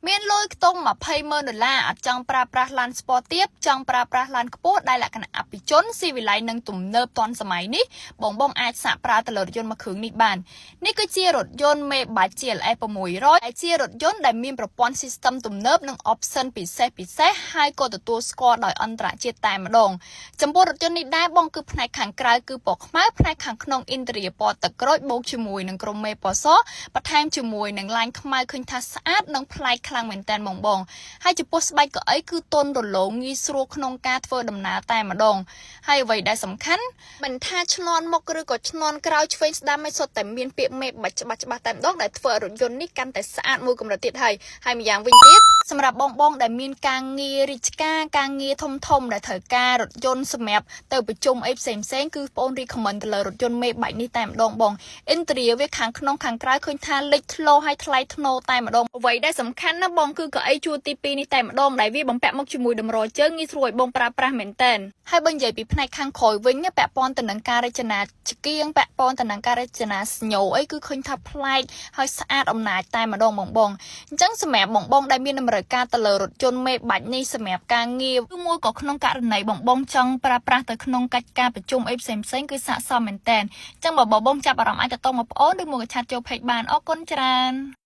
មានលុយខ្ទង់$20,000អត់ចង់ប្រើប្រាស់ឡានស្ពតទៀបចង់ប្រើប្រាស់ឡានខ្ពស់ដែលលក្ខណៈអភិជនស៊ីវិល័យនិងទំនើបទាន់សម័យនេះបងអាចសាកប្រើទៅលើរថយន្តមួយគ្រឿងនេះបាននេះគឺជារថយន្ត Maybach GLS 600ដែលជារថយន្តដែលមានប្រព័ន្ធ system ទំនើបនិង option ពិសេសហើយក៏ទទួលស្គាល់ដោយអន្តរជាតិតែម្ដងចំពោះរថយន្តនេះដែរបងគឺផ្នែកខាងក្រៅគឺពណ៌ខ្មៅផ្នែកខាងក្នុង interior ពណ៌ទឹកក្រូចបូកជាមួយនឹងក្រមមេពណ៌សបន្ថែមជាមួយនឹងឡាញខ្មៅឃើញថាស្អាតនិងប្លែកខ្លាំងមែនតើបងហើយចំពោះស្បែកកៅអីគឺទន់រលោងងាយស្រួលក្នុងការធ្វើដំណើរតែម្ដងហើយអ្វីដែលសំខាន់មិនថាឈ្នន់មុខឬក៏ឈ្នន់ក្រោយឆ្វេងស្ដាំមិនសុទ្ធតែមានពាក្យមេបាច់ច្បាស់តែម្ដងដែលធ្វើឲ្យរថយន្តនេះកាន់តែស្អាតមួយកម្រិតទៀតហើយម្យ៉ាងវិញទៀតសម្រាប់បងដែលមានការងាររាជការងារធំដែលត្រូវការរថយន្តសម្រាប់ទៅប្រជុំអីផ្សេងគឺបងrecommend ទៅលើរថយន្ត Maybach នេះតែម្ដងបង interior វាខាងក្នុងខាងក្រៅឃើញថាលេចធ្លោហើយថ្លៃថ្នូរតែម្ដងអ្វីដែលសំខាន់ណាបងគឺកៅអីជួរទី2នេះតែម្ដងដែលវាបំពាក់មកជាមួយតម្រជើងងាយស្រួលឲ្យបងប្រើប្រាស់មែនតើហើយបើនិយាយពីផ្នែកខាងក្រោយវិញពាក់ព័ន្ធទៅនឹងការរចនាឆ្កៀងពាក់ព័ន្ធទៅនឹងការរចនាស្ញូអីគឺឃើញថាប្លែកហើយស្អាតអំណាចតែម្ដងបងអញ្ចឹងសម្រាប់បងដែលមានតម្រូវការទៅលើរថយន្ត Maybach នេះសម្រាប់ការងារគឺមួយក៏ក្នុងករណីបងចង់ប្រើប្រាស់ទៅក្នុងកិច្ចការប្រជុំអីផ្សេងគឺស័ក្តិសមមែនតើអញ្ចឹងបើបងចាប់អារម្មណ៍អាចទៅតមកប្អូនឬមកឆាតចូល page បានអរគុណច្រើន